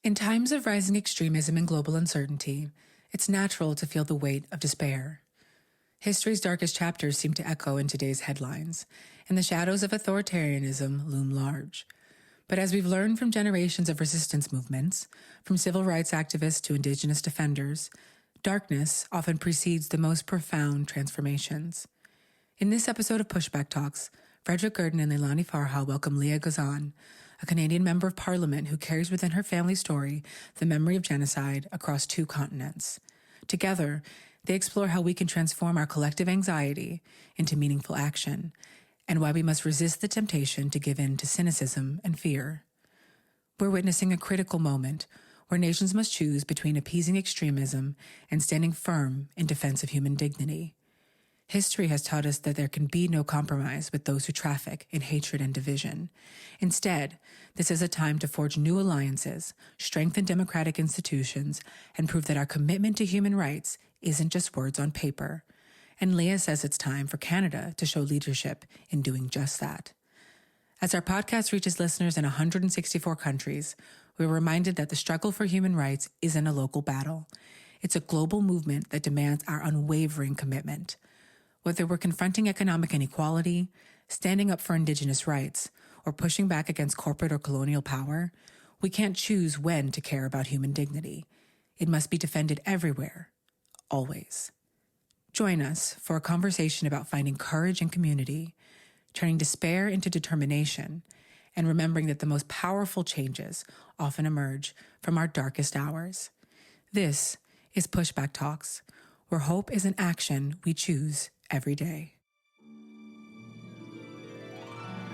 In times of rising extremism and global uncertainty, it's natural to feel the weight of despair. History's darkest chapters seem to echo in today's headlines, and the shadows of authoritarianism loom large. But as we've learned from generations of resistance movements, from civil rights activists to indigenous defenders, darkness often precedes the most profound transformations. In this episode of Pushback Talks, Fredrik and Leilani Farha welcome Leah Gazan, a Canadian member of parliament who carries within her family story the memory of genocide across 2 continents. Together, they explore how we can transform our collective anxiety into meaningful action, and why we must resist the temptation to give in to cynicism and fear. We're witnessing a critical moment where nations must choose between appeasing extremism and standing firm in defense of human dignity. History has taught us that there can be no compromise with those who traffic in hatred and division. Instead, this is a time to forge new alliances, strengthen democratic institutions, and prove that our commitment to human rights isn't just words on paper. And Leah says it's time for Canada to show leadership in doing just that. As our podcast reaches listeners in 164 countries, we're reminded that the struggle for human rights isn't a local battle. It's a global movement that demands our unwavering commitment. Whether we're confronting economic inequality, standing up for Indigenous rights, or pushing back against corporate or colonial power, we can't choose when to care about human dignity. It must be defended everywhere, always. Join us for a conversation about finding courage in community, turning despair into determination, and remembering that the most powerful changes often emerge from our darkest hours. This is Pushback Talks, where hope is an action we choose every day.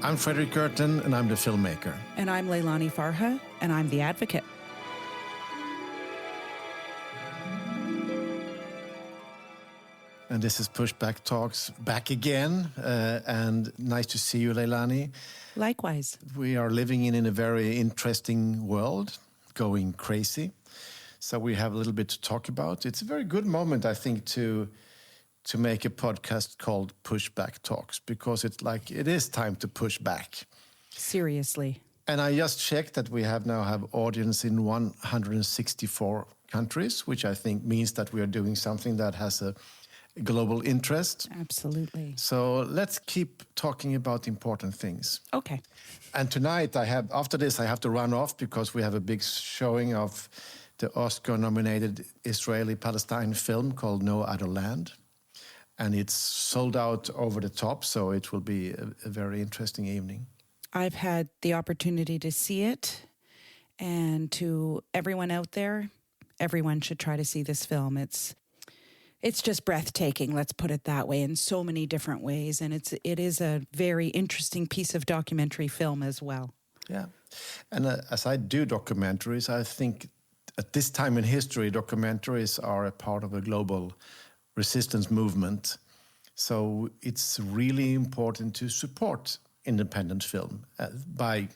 I'm Fredrik and I'm the filmmaker. And I'm Leilani Farha, and I'm the advocate. And this is Pushback Talks back again. And nice to see you, Leilani. Likewise. We are living in a very interesting world, going crazy. So we have a little bit to talk about. It's a very good moment, I think, to make a podcast called Pushback Talks, because it is time to push back. Seriously. And I just checked that we now have audience in 164 countries, which I think means that we are doing something that has a global interest. Absolutely. So let's keep talking about important things. Okay. And tonight after this I have to run off because we have a big showing of the Oscar-nominated Israeli-Palestine film called No Other Land. And it's sold out over the top, so it will be a very interesting evening. I've had the opportunity to see it, and to everyone out there, everyone should try to see this film. It's just breathtaking, let's put it that way, in so many different ways, and it is a very interesting piece of documentary film as well. Yeah, and as I do documentaries, I think at this time in history, documentaries are a part of a global resistance movement. So it's really important to support independent film by,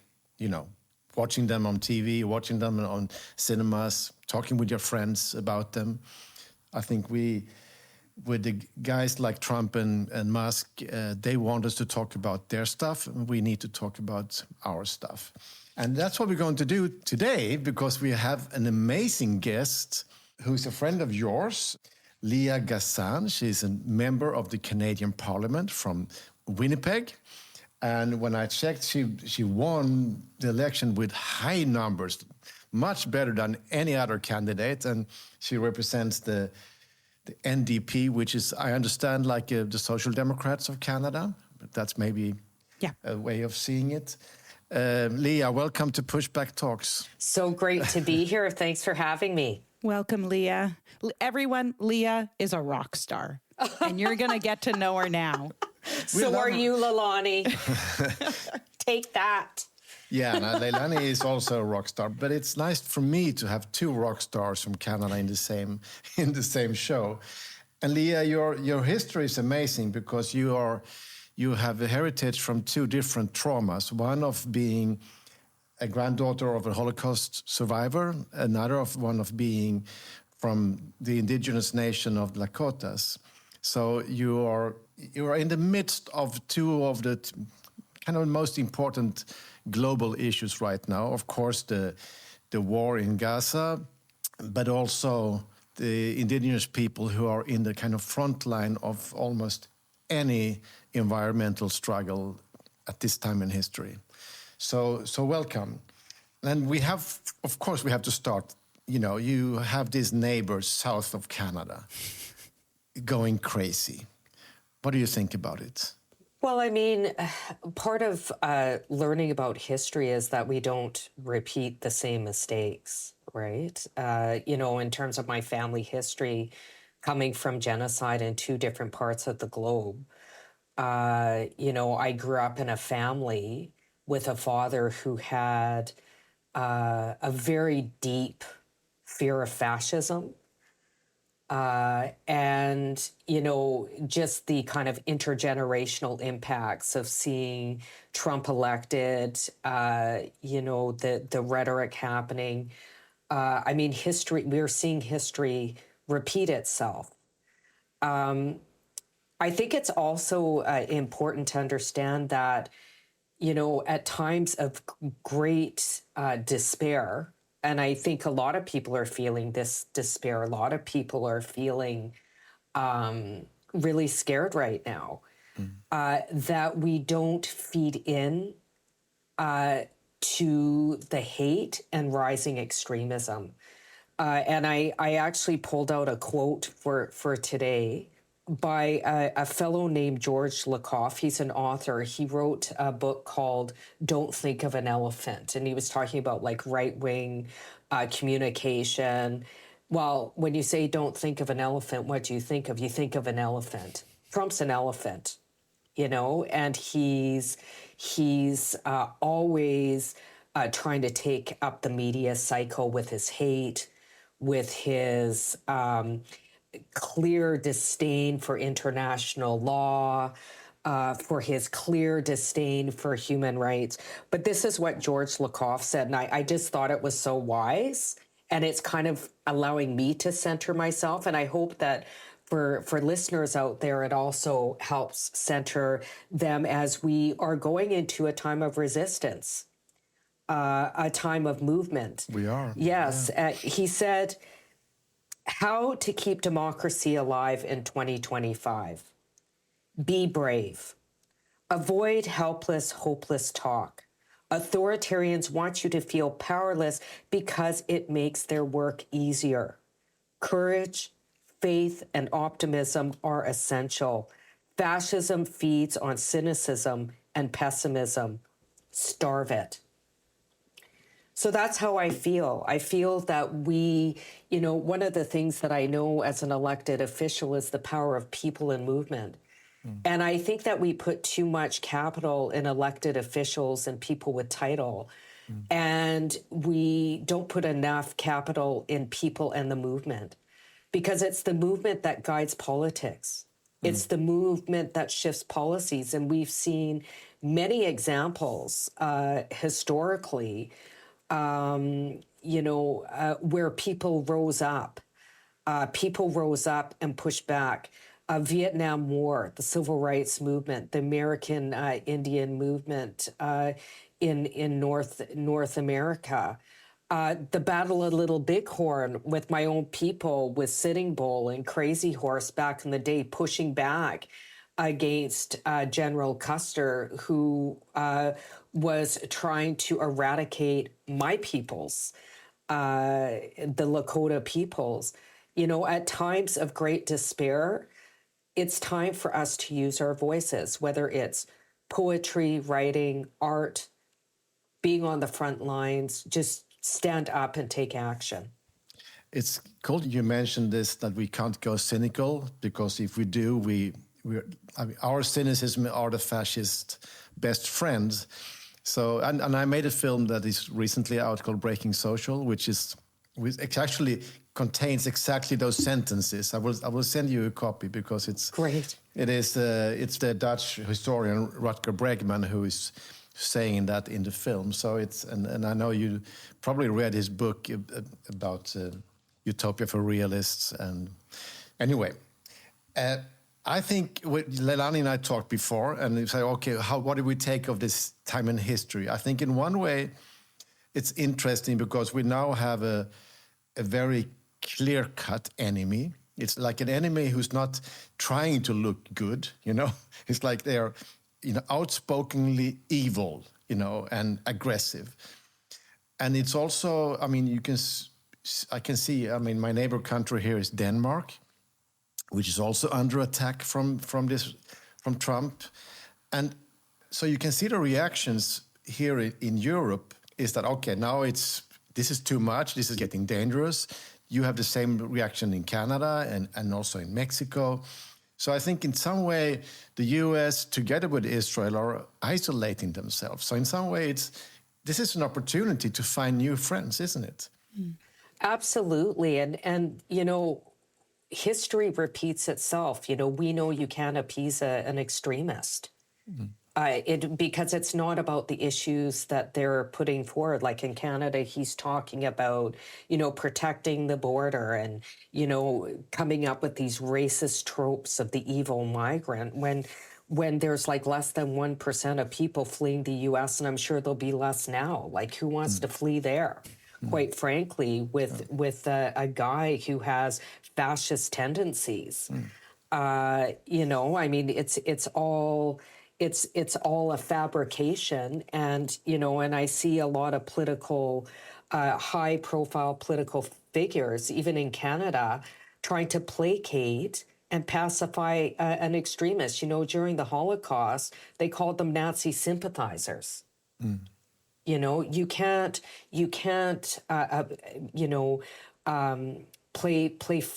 watching them on TV, watching them on cinemas, talking with your friends about them. I think with the guys like Trump and Musk, they want us to talk about their stuff, and we need to talk about our stuff. And that's what we're going to do today, because we have an amazing guest who's a friend of yours, Leah Gazan. She's a member of the Canadian Parliament from Winnipeg. And when I checked, she won the election with high numbers, much better than any other candidate. And she represents the NDP, which is, I understand, like the Social Democrats of Canada. But that's maybe a way of seeing it. Leah, welcome to Pushback Talks. So great to be here. Thanks for having me. Welcome, Leah. Everyone, Leah is a rock star, and you're going to get to know her now. So are you, Leilani. Take that. Yeah, Leilani is also a rock star, but it's nice for me to have 2 rock stars from Canada in the same show. And Leah, your history is amazing, because you have a heritage from 2 different traumas. One of being a granddaughter of a Holocaust survivor, another one of being from the indigenous nation of Lakotas. So you are in the midst of 2 of the kind of most important global issues right now. Of course, the the war in Gaza, but also the indigenous people who are in the kind of front line of almost any environmental struggle at this time in history. So welcome. And we have, of course, we have to start. You know, you have these neighbors south of Canada going crazy. What do you think about it? Well, I mean, part of learning about history is that we don't repeat the same mistakes, right? You know, in terms of my family history, coming from genocide in two different parts of the globe, you know, I grew up in a family with a father who had a very deep fear of fascism. And, you know, just the kind of intergenerational impacts of seeing Trump elected, you know, the rhetoric happening. I mean, we're seeing history repeat itself. I think it's also important to understand that, you know, at times of great despair, and I think a lot of people are feeling this despair. A lot of people are feeling really scared right now that we don't feed in to the hate and rising extremism. And I actually pulled out a quote for today by a fellow named George Lakoff. He's an author. He wrote a book called Don't Think of an Elephant. And he was talking about like right-wing communication. Well, when you say don't think of an elephant, what do you think of? You think of an elephant. Trump's an elephant, you know, and he's always trying to take up the media cycle with his hate, with his clear disdain for international law, for his clear disdain for human rights. But this is what George Lakoff said, and I just thought it was so wise, and it's kind of allowing me to center myself, and I hope that for listeners out there, it also helps center them as we are going into a time of resistance, a time of movement. We are. Yes. Yeah. He said, how to keep democracy alive in 2025. Be brave. Avoid helpless, hopeless talk. Authoritarians want you to feel powerless because it makes their work easier. Courage, faith, and optimism are essential. Fascism feeds on cynicism and pessimism. Starve it. So that's how I feel. I feel that we, you know, one of the things that I know as an elected official is the power of people and movement. And I think that we put too much capital in elected officials and people with title. And we don't put enough capital in people and the movement, because it's the movement that guides politics. It's the movement that shifts policies. And we've seen many examples historically, you know, where people rose up and pushed back. Vietnam War, the Civil Rights Movement, the American Indian movement in North America, the Battle of Little Bighorn with my own people, with Sitting Bull and Crazy Horse back in the day, pushing back against General Custer, who was trying to eradicate my peoples, the Lakota peoples. You know, at times of great despair, it's time for us to use our voices, whether it's poetry, writing, art, being on the front lines, just stand up and take action. It's cool you mentioned this, that we can't go cynical, because if we do, our cynicism are the fascist best friends. So, and I made a film that is recently out called Breaking Social, which actually contains exactly those sentences. I will send you a copy, because it's great. It's the Dutch historian Rutger Bregman who is saying that in the film. So and I know you probably read his book about utopia for realists. And anyway, I think Leilani and I talked before, and you say, okay, what do we take of this time in history? I think in one way, it's interesting because we now have a very clear-cut enemy. It's like an enemy who's not trying to look good, you know. It's like they are, you know, outspokenly evil, you know, and aggressive. And it's also, I mean, I can see, I mean, my neighbor country here is Denmark, which is also under attack from Trump. And so you can see the reactions here in Europe is that, okay, now this is too much, this is getting dangerous. You have the same reaction in Canada and also in Mexico. So I think in some way, the US, together with Israel, are isolating themselves. So in some way, this is an opportunity to find new friends, isn't it? Absolutely. And you know, history repeats itself. You know, we know you can't appease an extremist. Because it's not about the issues that they're putting forward. Like in Canada, he's talking about, you know, protecting the border and, you know, coming up with these racist tropes of the evil migrant when there's like less than 1% of people fleeing the US, and I'm sure there'll be less now. Like, who wants to flee there? Quite frankly, with a guy who has fascist tendencies. You know, I mean, it's all a fabrication. And, you know, and I see a lot of high profile political figures, even in Canada, trying to placate and pacify an extremist. You know, during the Holocaust, they called them Nazi sympathizers. You know, you can't play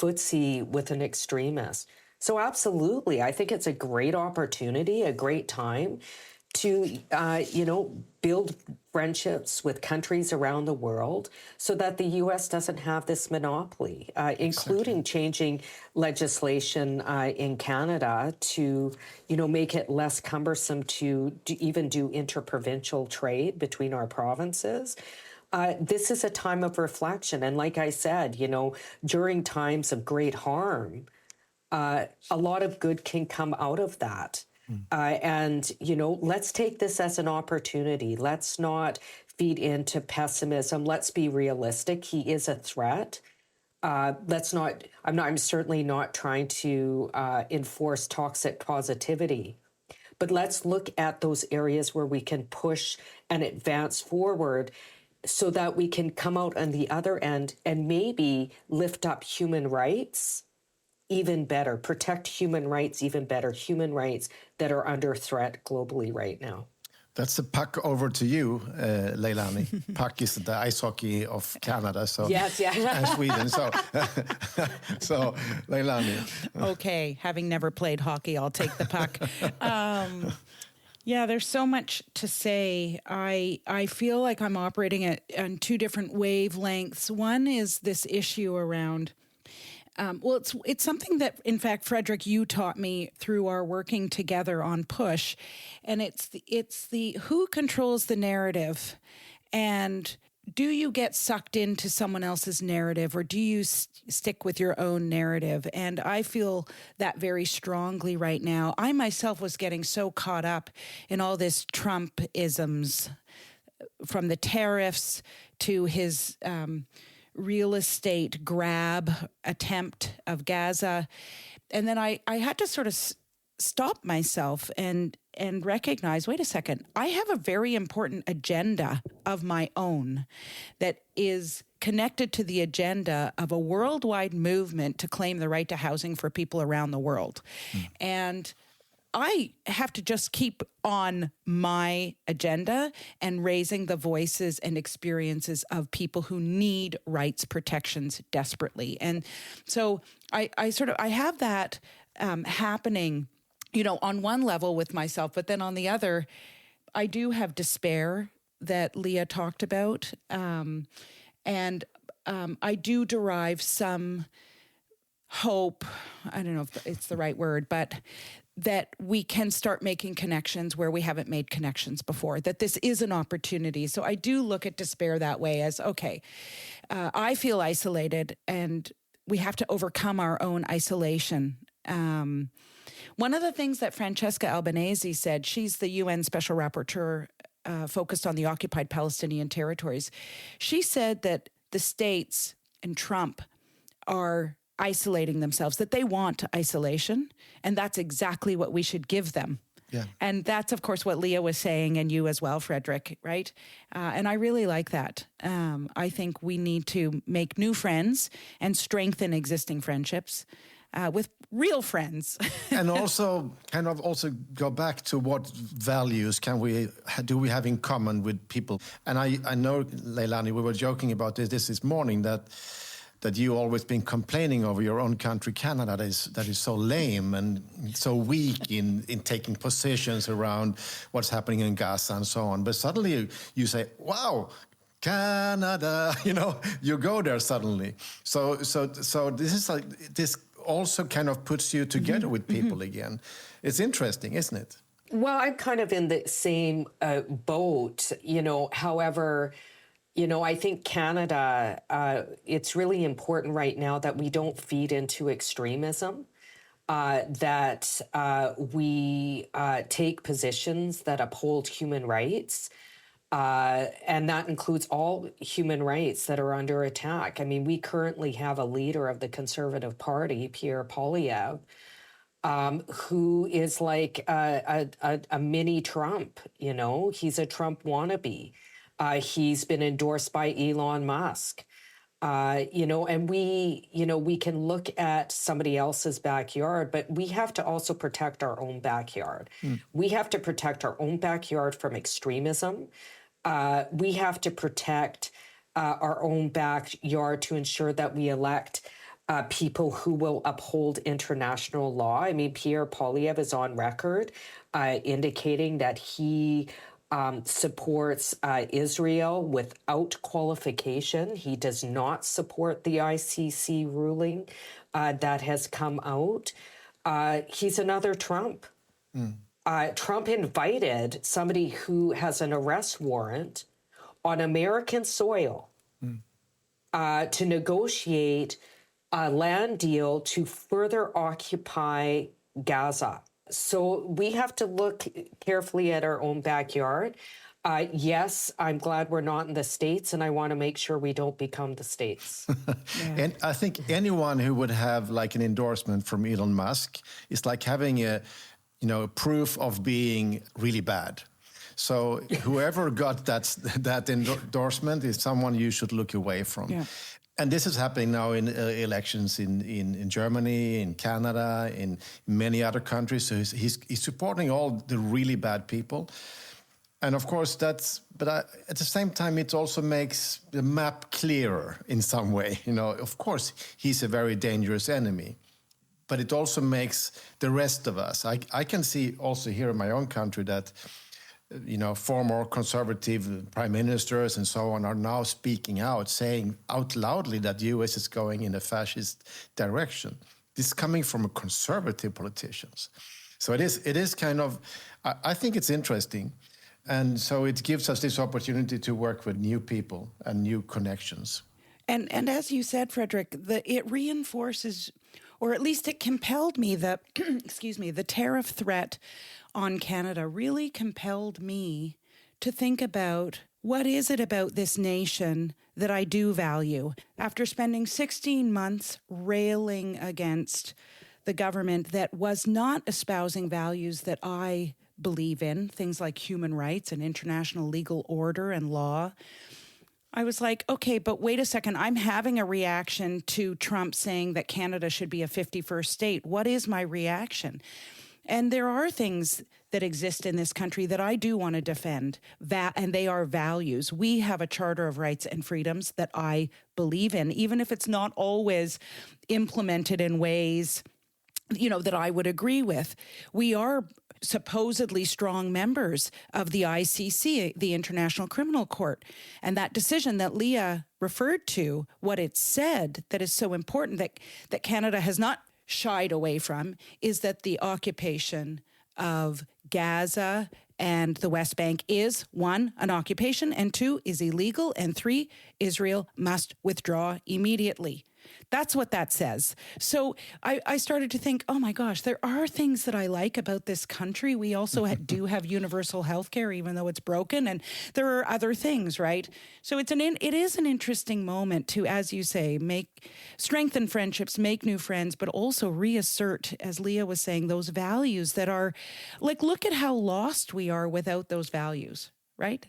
footsie with an extremist. So absolutely, I think it's a great opportunity, a great time to, you know, build friendships with countries around the world so that the U.S. doesn't have this monopoly, including changing legislation in Canada to, you know, make it less cumbersome to even do interprovincial trade between our provinces. This is a time of reflection. And like I said, you know, during times of great harm, a lot of good can come out of that. And, you know, let's take this as an opportunity. Let's not feed into pessimism. Let's be realistic. He is a threat. I'm certainly not trying to enforce toxic positivity, but let's look at those areas where we can push and advance forward so that we can come out on the other end and maybe lift up human rights even better, protect human rights even better, human rights that are under threat globally right now. That's the puck over to you, Leilani. Puck is the ice hockey of Canada, so yes, yeah. and Sweden. So, so Leilani. Okay, having never played hockey, I'll take the puck. Yeah, there's so much to say. I feel like I'm operating on two different wavelengths. One is this issue around. Well, it's something that, in fact, Fredrik, you taught me through our working together on Push, and it's the who controls the narrative, and do you get sucked into someone else's narrative, or do you stick with your own narrative? And I feel that very strongly right now. I myself was getting so caught up in all this Trump-isms, from the tariffs to his real estate grab attempt of Gaza. And then I had to sort of stop myself and recognize, wait a second, I have a very important agenda of my own that is connected to the agenda of a worldwide movement to claim the right to housing for people around the world. And I have to just keep on my agenda and raising the voices and experiences of people who need rights protections desperately. And so I have that happening, you know, on one level with myself, but then on the other, I do have despair that Leah talked about. And I do derive some hope, I don't know if it's the right word, but that we can start making connections where we haven't made connections before, that this is an opportunity. So I do look at despair that way as, okay, I feel isolated and we have to overcome our own isolation. One of the things that Francesca Albanese said, she's the UN Special Rapporteur focused on the occupied Palestinian territories. She said that the states and Trump are isolating themselves, that they want isolation, and that's exactly what we should give them. Yeah. And that's, of course, what Leah was saying, and you as well, Fredrik, right? And I really like that. I think we need to make new friends and strengthen existing friendships with real friends. And also go back to what values do we have in common with people. And I know, Leilani, we were joking about this morning, that you always been complaining over your own country, Canada, that is so lame and so weak in taking positions around what's happening in Gaza and so on. But suddenly you say, wow, Canada, you go there suddenly. So this is this also kind of puts you together with people again. It's interesting, isn't it? Well, I'm kind of in the same boat, however, I think Canada, it's really important right now that we don't feed into extremism, that we take positions that uphold human rights, and that includes all human rights that are under attack. I mean, we currently have a leader of the Conservative Party, Pierre Poilievre, who is like a mini Trump, he's a Trump wannabe. He's been endorsed by Elon Musk, and we can look at somebody else's backyard, but we have to also protect our own backyard. We have to protect our own backyard from extremism. We have to protect our own backyard to ensure that we elect people who will uphold international law. I mean, Pierre Poilievre is on record indicating that he supports Israel without qualification. He does not support the ICC ruling that has come out. He's another Trump. Trump invited somebody who has an arrest warrant on American soil to negotiate a land deal to further occupy Gaza. So we have to look carefully at our own backyard. Yes, I'm glad we're not in the States, and I want to make sure we don't become the States. And I think anyone who would have like an endorsement from Elon Musk is like having a proof of being really bad. So whoever got that endorsement is someone you should look away from. Yeah. And this is happening now in elections in Germany, in Canada, in many other countries. So he's supporting all the really bad people. And of course, but at the same time, it also makes the map clearer in some way. Of course, he's a very dangerous enemy. But it also makes the rest of us. I can see also here in my own country that former conservative prime ministers and so on are now speaking out, saying out loudly that the U.S. is going in a fascist direction. This is coming from conservative politicians. So it is kind of, I think it's interesting. And so it gives us this opportunity to work with new people and new connections. And as you said, Fredrik, it reinforces, or at least it compelled me, the tariff threat on Canada really compelled me to think about what is it about this nation that I do value. After spending 16 months railing against the government that was not espousing values that I believe in, things like human rights and international legal order and law, I was like, okay, but wait a second. I'm having a reaction to Trump saying that Canada should be a 51st state. What is my reaction? And there are things that exist in this country that I do want to defend, and they are values. We have a Charter of Rights and Freedoms that I believe in, even if it's not always implemented in ways, that I would agree with. We are supposedly strong members of the ICC, the International Criminal Court. And that decision that Leah referred to, what it said that is so important that Canada has not shied away from, is that the occupation of Gaza and the West Bank is, 1, an occupation, and 2, is illegal, and 3, Israel must withdraw immediately. That's what that says. So I started to think, oh my gosh, there are things that I like about this country. We also do have universal health care, even though it's broken. And there are other things, right? So it is an interesting moment to, as you say, strengthen friendships, make new friends, but also reassert, as Leah was saying, those values that are like, look at how lost we are without those values, right?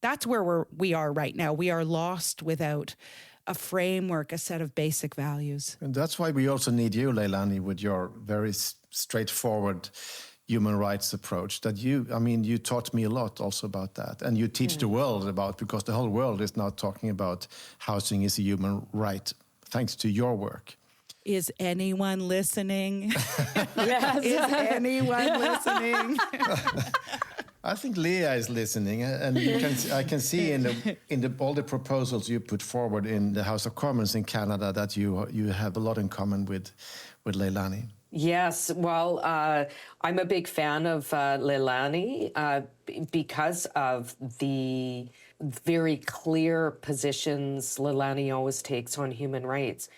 That's where we are right now. We are lost without a framework, a set of basic values. And that's why we also need you, Leilani, with your very straightforward human rights approach. You taught me a lot also about that. And you teach the world about, because the whole world is now talking about housing is a human right, thanks to your work. Is anyone listening? Yes. Is anyone listening? I think Leah is listening, and I can see in all the proposals you put forward in the House of Commons in Canada that you have a lot in common with Leilani. Yes, well, I'm a big fan of Leilani because of the very clear positions Leilani always takes on human rights.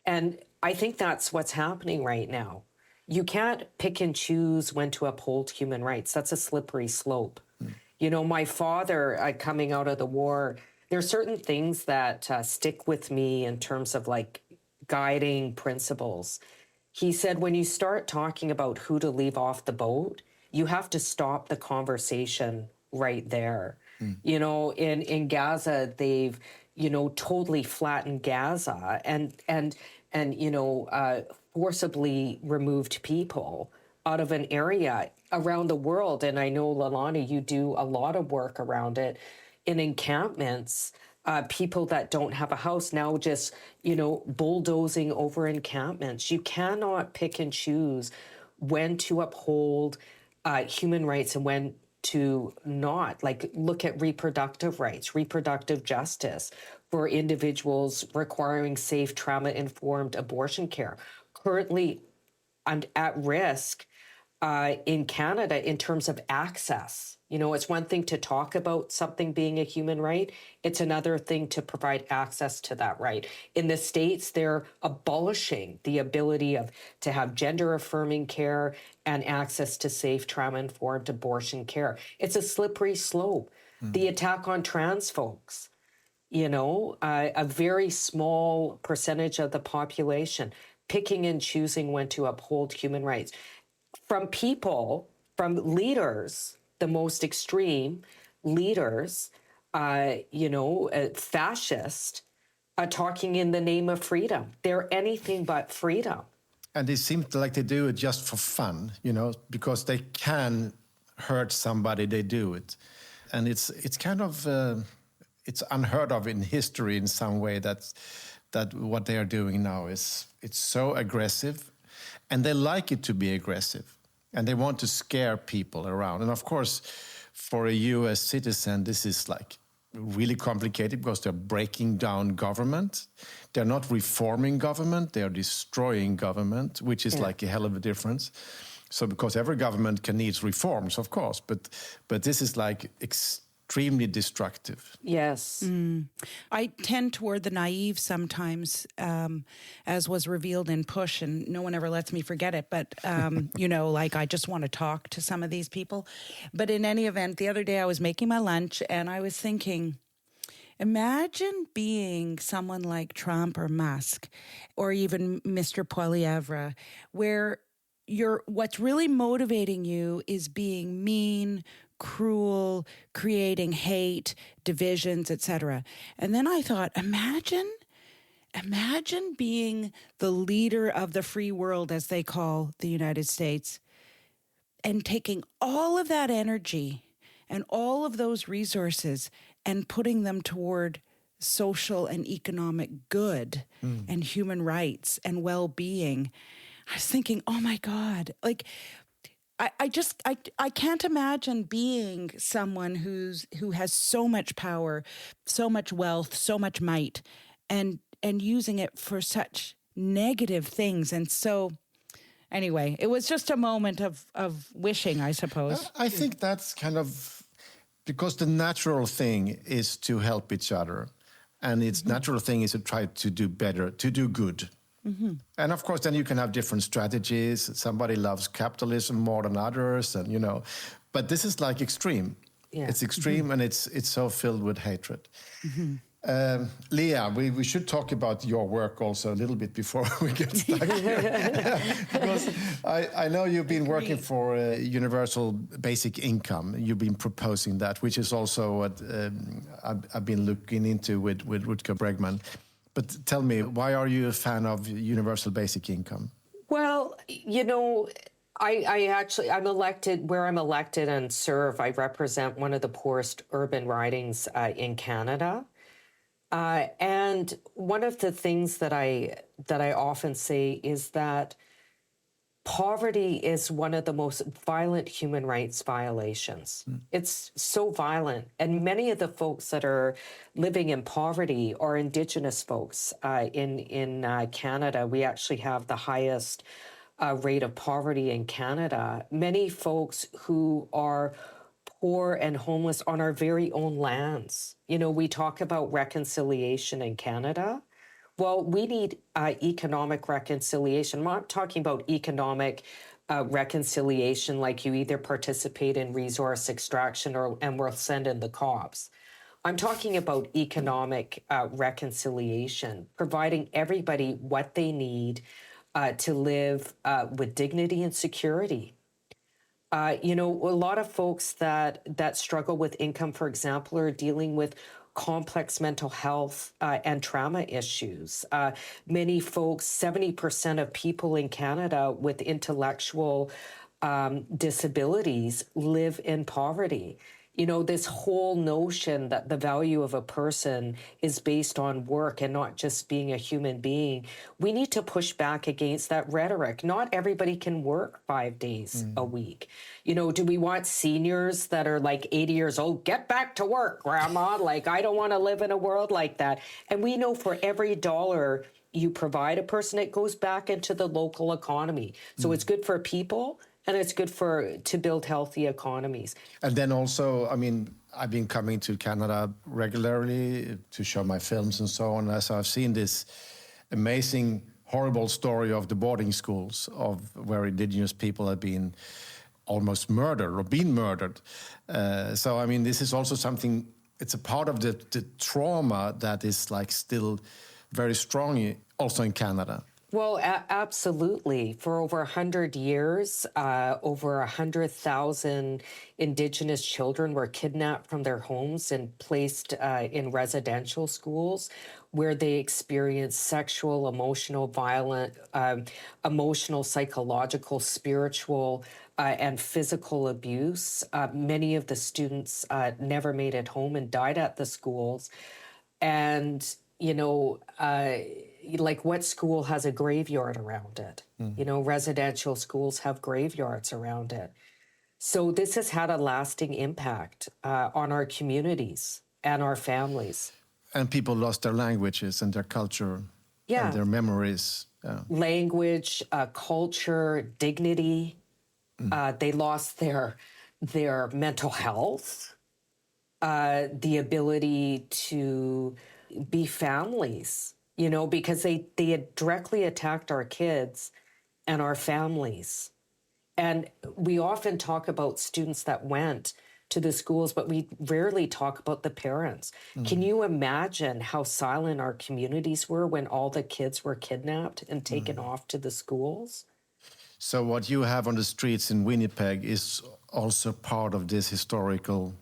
And I think that's what's happening right now. You can't pick and choose when to uphold human rights. That's a slippery slope. You know, my father, coming out of the war, there are certain things that stick with me in terms of like guiding principles. He said, when you start talking about who to leave off the boat, you have to stop the conversation right there. You know, in Gaza, they've, totally flattened Gaza and forcibly removed people out of an area around the world. And I know, Leilani, you do a lot of work around it in encampments, people that don't have a house now just, bulldozing over encampments. You cannot pick and choose when to uphold human rights and when to not. Like, look at reproductive rights, reproductive justice for individuals requiring safe, trauma-informed abortion care. Currently, I'm at risk in Canada in terms of access. It's one thing to talk about something being a human right. It's another thing to provide access to that right. In the States, they're abolishing the ability to have gender-affirming care and access to safe, trauma-informed abortion care. It's a slippery slope. The attack on trans folks, a very small percentage of the population picking and choosing when to uphold human rights. From leaders, the most extreme leaders, fascist, talking in the name of freedom. They're anything but freedom. And it seems like they do it just for fun, because they can hurt somebody, they do it. And it's kind of, it's unheard of in history in some way that what they are doing now it's so aggressive, and they like it to be aggressive, and they want to scare people around. And of course, for a US citizen, this is like really complicated because they're breaking down government. They're not reforming government, they are destroying government, which is like a hell of a difference. So because every government needs reforms, of course, but this is like extremely destructive. Yes. I tend toward the naive sometimes, as was revealed in Push, and no one ever lets me forget it. But, I just want to talk to some of these people. But in any event, the other day I was making my lunch and I was thinking, imagine being someone like Trump or Musk or even Mr. Poilievre, where what's really motivating you is being mean, cruel, creating hate, divisions, etc. And then I thought, imagine being the leader of the free world, as they call the United States, and taking all of that energy and all of those resources and putting them toward social and economic good and human rights and well-being. I was thinking, oh my God, like, I can't imagine being someone who has so much power, so much wealth, so much might, and using it for such negative things. And so, anyway, it was just a moment of wishing, I suppose. I think that's kind of because the natural thing is to help each other. And its natural thing is to try to do better, to do good. And of course, then you can have different strategies. Somebody loves capitalism more than others, and but this is like extreme. Yeah. It's extreme, and it's so filled with hatred. Leah, we should talk about your work also a little bit before we get stuck here. Because I know you've been working for universal basic income. You've been proposing that, which is also what I've been looking into with Rutger Bregman. But tell me, why are you a fan of universal basic income? Well, I'm elected where I'm elected and serve. I represent one of the poorest urban ridings in Canada. And one of the things that I often say is that poverty is one of the most violent human rights violations. It's so violent. And many of the folks that are living in poverty are Indigenous folks in Canada. We actually have the highest rate of poverty in Canada. Many folks who are poor and homeless on our very own lands. We talk about reconciliation in Canada. Well, we need economic reconciliation. I'm not talking about economic reconciliation like you either participate in resource extraction and we'll send in the cops. I'm talking about economic reconciliation, providing everybody what they need to live with dignity and security. A lot of folks that struggle with income, for example, are dealing with complex mental health and trauma issues. Many folks, 70% of people in Canada with intellectual disabilities live in poverty. This whole notion that the value of a person is based on work and not just being a human being, we need to push back against that rhetoric. Not everybody can work 5 days a week. Do we want seniors that are like 80 years old? Get back to work, Grandma. Like, I don't want to live in a world like that. And we know for every dollar you provide a person, it goes back into the local economy. So it's good for people. And it's good to build healthy economies. And then also, I've been coming to Canada regularly to show my films and so on. So I've seen this amazing, horrible story of the boarding schools of where Indigenous people have been almost murdered or been murdered. This is also something, it's a part of the trauma that is like still very strong also in Canada. Well, absolutely. For over 100 years, over 100,000 Indigenous children were kidnapped from their homes and placed in residential schools where they experienced sexual, emotional, violent, emotional, psychological, spiritual, and physical abuse. Many of the students never made it home and died at the schools. And, like what school has a graveyard around it? Residential schools have graveyards around it. So this has had a lasting impact on our communities and our families. And people lost their languages and their culture and their memories. Language, culture, dignity. They lost their mental health, the ability to be families. Because they had directly attacked our kids and our families. And we often talk about students that went to the schools, but we rarely talk about the parents. Can you imagine how silent our communities were when all the kids were kidnapped and taken off to the schools? So what you have on the streets in Winnipeg is also part of this historical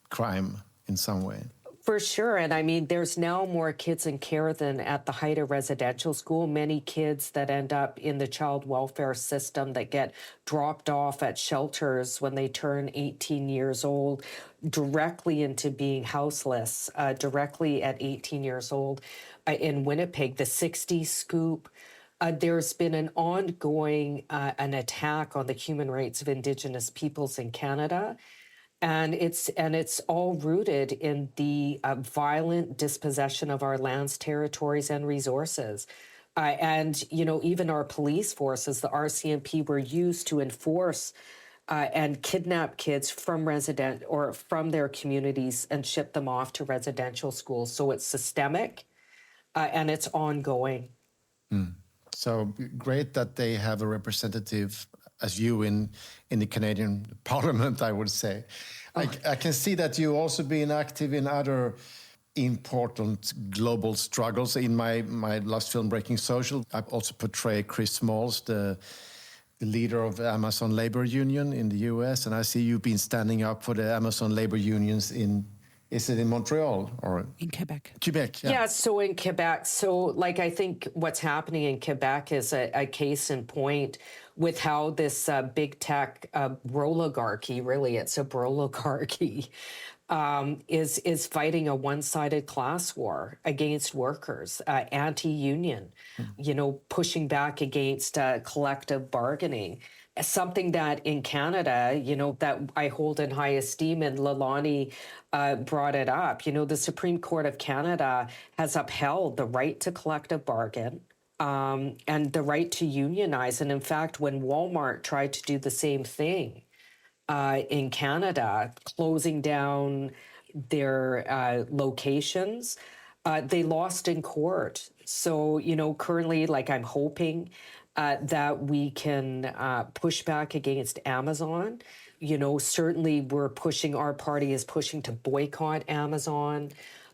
crime in some way. For sure. And there's now more kids in care than at the height of residential school. Many kids that end up in the child welfare system that get dropped off at shelters when they turn 18 years old, directly into being houseless, directly at 18 years old. In Winnipeg, the 60 scoop. There's been an ongoing an attack on the human rights of Indigenous peoples in Canada. And it's all rooted in the violent dispossession of our lands, territories, and resources. Even our police forces, the RCMP, were used to enforce and kidnap kids from from their communities and ship them off to residential schools. So it's systemic and it's ongoing. So great that they have a representative as you in the Canadian Parliament, I would say. I can see that you also been active in other important global struggles. In my last film, Breaking Social, I also portray Chris Smalls, the leader of the Amazon Labor Union in the US, and I see you've been standing up for the Amazon Labor Unions is it in Montreal or? In Quebec. Quebec, yeah. Yeah, so in Quebec, I think what's happening in Quebec is a case in point with how this big tech oligarchy, really it's a oligarchy, is fighting a one-sided class war against workers, anti-union, pushing back against collective bargaining. Something that in Canada, that I hold in high esteem, and Leilani brought it up. The Supreme Court of Canada has upheld the right to collective bargain and the right to unionize. And in fact, when Walmart tried to do the same thing in Canada, closing down their locations, they lost in court. So, currently, I'm hoping that we can push back against Amazon. Certainly our party is pushing to boycott Amazon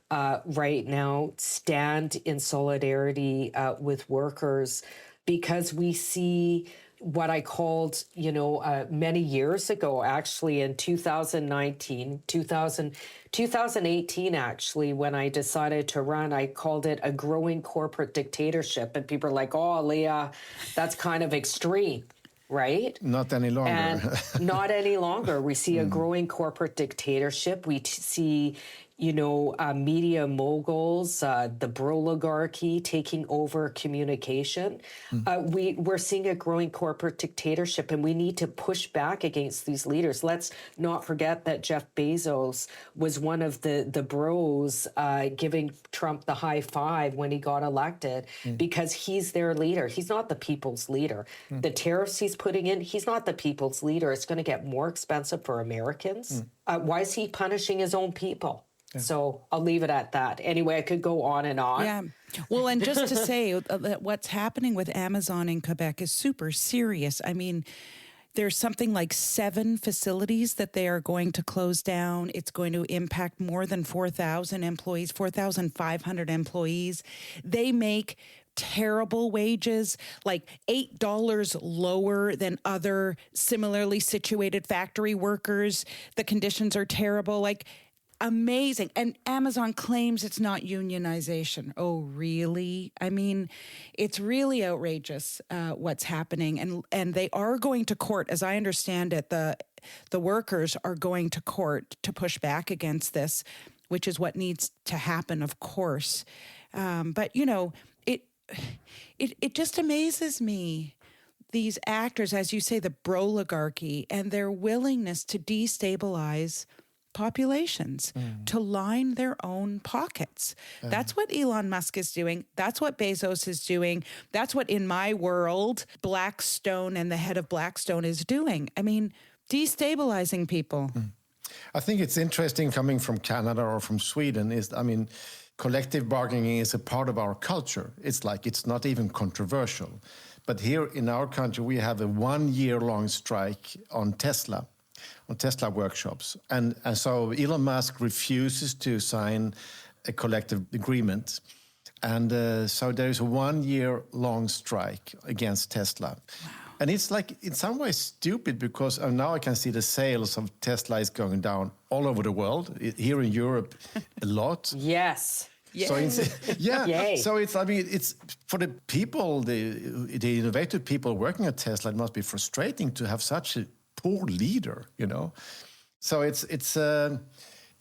right now, stand in solidarity with workers, because we see what I called, many years ago, actually in 2018, actually, when I decided to run, I called it a growing corporate dictatorship. And people are like, oh, Leah, that's kind of extreme, right? Not any longer. And not any longer. We see a growing corporate dictatorship. We see media moguls, the oligarchy taking over communication. We're seeing a growing corporate dictatorship, and we need to push back against these leaders. Let's not forget that Jeff Bezos was one of the bros giving Trump the high five when he got elected, because he's their leader. He's not the people's leader. The tariffs he's putting in, he's not the people's leader. It's going to get more expensive for Americans. Why is he punishing his own people? Yeah. So I'll leave it at that. Anyway, I could go on and on. Yeah. Well, and just to say that what's happening with Amazon in Quebec is super serious. I mean, there's something like 7 facilities that they are going to close down. It's going to impact more than 4,000 employees, 4,500 employees. They make terrible wages, like $8 lower than other similarly situated factory workers. The conditions are terrible. Amazing. And Amazon claims it's not unionization. Oh, really? I mean, it's really outrageous what's happening. And they are going to court, as I understand it. The workers are going to court to push back against this, which is what needs to happen, of course. But, it just amazes me. These actors, as you say, the oligarchy, and their willingness to destabilize populations, to line their own pockets. That's what Elon Musk is doing. That's what Bezos is doing. That's what, in my world, Blackstone and the head of Blackstone is doing. I mean, destabilizing people. I think it's interesting coming from Canada or from Sweden collective bargaining is a part of our culture. It's not even controversial. But here in our country, we have a 1-year-long strike on Tesla workshops. And so Elon Musk refuses to sign a collective agreement. And so there is a 1-year-long strike against Tesla. Wow. And it's in some ways stupid, because now I can see the sales of Tesla is going down all over the world. Here in Europe, a lot. Yes. Yeah. So it's for the people, the innovative people working at Tesla, it must be frustrating to have such a poor leader, So it's a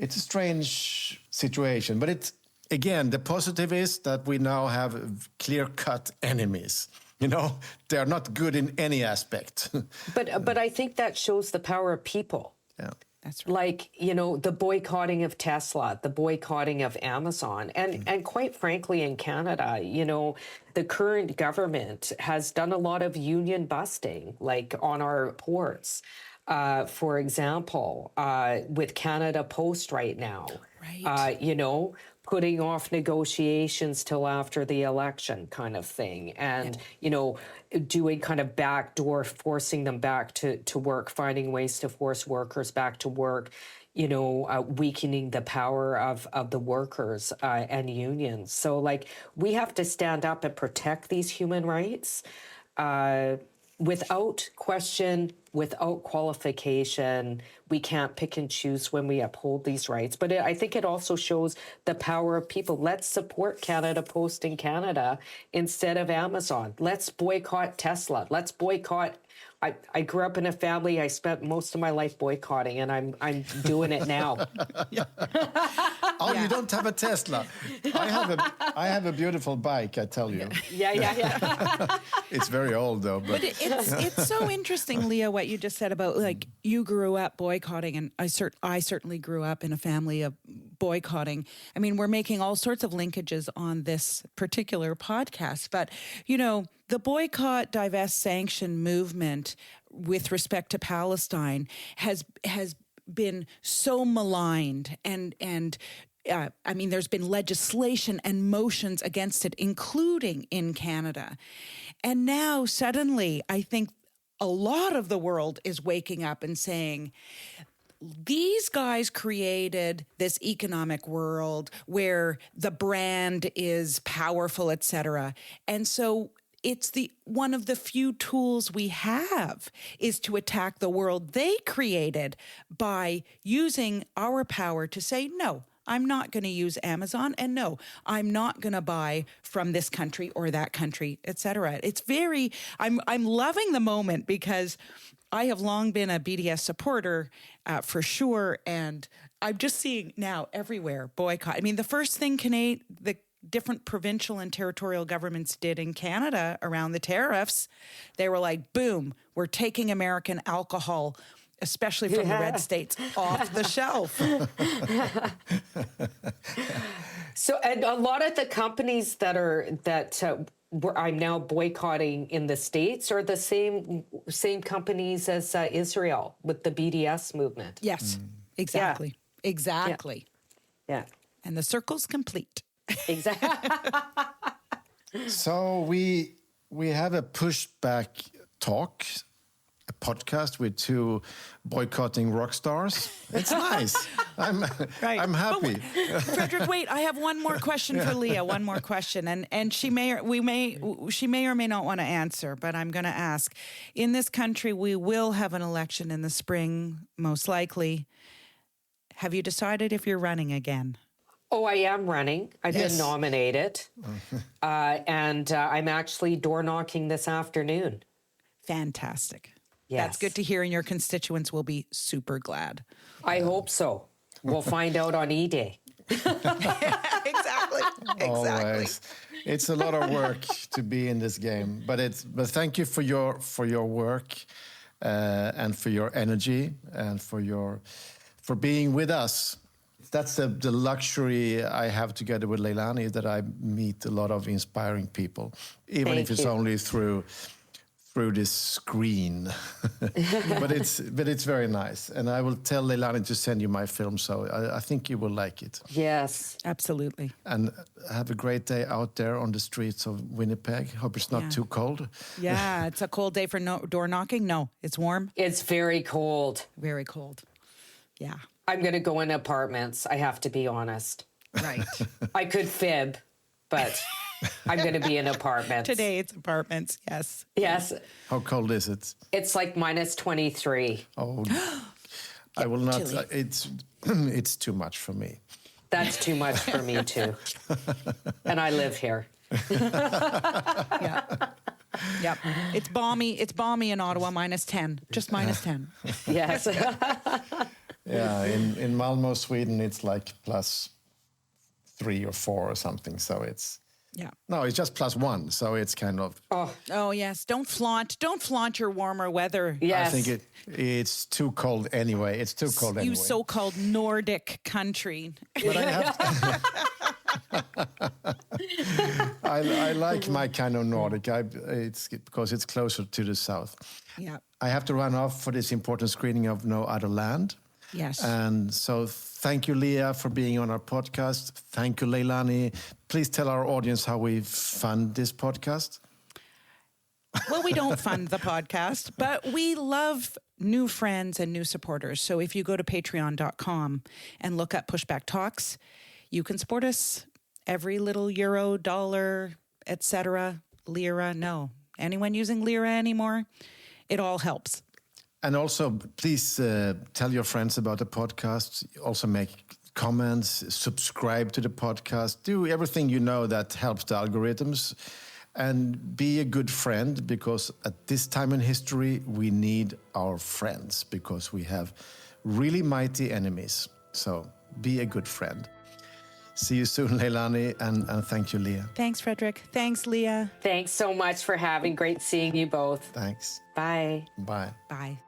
strange situation. But the positive is that we now have clear-cut enemies. They're not good in any aspect. But I think that shows the power of people. Yeah. That's right. The boycotting of Tesla, the boycotting of Amazon. And quite frankly, in Canada, the current government has done a lot of union busting, on our ports. for example, with Canada Post right now. Right. Putting off negotiations till after the election kind of thing. And, doing kind of backdoor, forcing them back to work, finding ways to force workers back to work, weakening the power of the workers and unions. So, like, we have to stand up and protect these human rights without question, without qualification. We can't pick and choose when we uphold these rights. But I think it also shows the power of people. Let's support Canada Post in Canada instead of Amazon. Let's boycott Tesla. Let's boycott. I grew up in a family. I spent most of my life boycotting, and I'm doing it now. Oh, you don't have a Tesla. I have a beautiful bike, I tell you. Yeah. It's very old though, but it's so interesting, Leah, what you just said about, like, you grew up boycotting, and I certainly grew up in a family of boycotting. I mean, we're making all sorts of linkages on this particular podcast, but the boycott, divest, sanction movement with respect to Palestine has been so maligned, and I mean, there's been legislation and motions against it, including in Canada. And now suddenly, I think a lot of the world is waking up and saying, these guys created this economic world where the brand is powerful, et cetera. And so it's one of the few tools we have is to attack the world they created by using our power to say, no, I'm not going to use Amazon, and no, I'm not going to buy from this country or that country, et cetera. It's I'm loving the moment, because I have long been a BDS supporter for sure. And I'm just seeing now everywhere boycott. I mean, the first thing the different provincial and territorial governments did in Canada around the tariffs, they were like, boom, we're taking American alcohol, especially from the red states, off the shelf. So, and a lot of the companies that I'm now boycotting in the States are the same companies as Israel with the BDS movement. Yes, exactly. Yeah. Exactly. Yeah. And the circle's complete. Exactly. So we have a pushback talk, a podcast with two boycotting rock stars. It's nice. I'm happy. But, Fredrik, wait, I have one more question for Leah. One more question, and she may or may not want to answer, but I'm going to ask. In this country, we will have an election in the spring, most likely. Have you decided if you're running again? Oh, I am running. I've been nominated. And I'm actually door knocking this afternoon. Fantastic. Yes. That's good to hear, and your constituents will be super glad. I hope so. We'll find out on E-Day. Exactly. Always. It's a lot of work to be in this game, but thank you for your work and for your energy and for being with us. That's the luxury I have together with Leilani, that I meet a lot of inspiring people, even if it's only through this screen. but it's very nice, and I will tell Leilani to send you my film, so I think you will like it. Yes, absolutely. And have a great day out there on the streets of Winnipeg. Hope it's not too cold. Yeah, it's a cold day for door knocking. No, it's warm. It's very cold. Very cold. Yeah. I'm going to go in apartments. I have to be honest. Right. I could fib, but I'm going to be in apartments. Today it's apartments. Yes. Yes. How cold is it? It's like minus 23. Oh, I will not. It's too much for me. That's too much for me too. And I live here. Yeah. Yep. It's balmy in Ottawa, minus 10. Just minus 10. Yes. Yeah, in Malmö, Sweden, it's like plus 3 or 4 or something. So it's it's just +1. So it's kind of oh yes. Don't flaunt your warmer weather. Yes. I think it's too cold anyway. It's too cold anyway. You so-called Nordic country. But I like my kind of Nordic. It's because it's closer to the south. Yeah. I have to run off for this important screening of No Other Land. Yes. And so thank you, Leah, for being on our podcast. Thank you, Leilani. Please tell our audience how we fund this podcast. Well, we don't fund the podcast, but we love new friends and new supporters. So if you go to patreon.com and look up Pushback Talks, you can support us. Every little euro, dollar, etc., lira, no. Anyone using lira anymore? It all helps. And also, please tell your friends about the podcast. Also make comments, subscribe to the podcast. Do everything you know that helps the algorithms. And be a good friend, because at this time in history, we need our friends because we have really mighty enemies. So be a good friend. See you soon, Leilani, and thank you, Leah. Thanks, Fredrik. Thanks, Leah. Thanks so much for having. Great seeing you both. Thanks. Bye. Bye. Bye.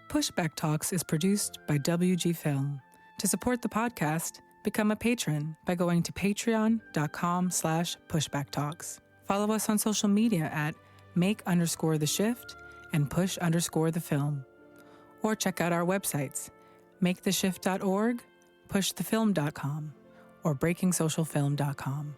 Pushback Talks is produced by WG Film. To support the podcast, become a patron by going to patreon.com/pushbacktalks. Follow us on social media at make_the_shift and push_the_film. Or check out our websites, maketheshift.org, pushthefilm.com, or breakingsocialfilm.com.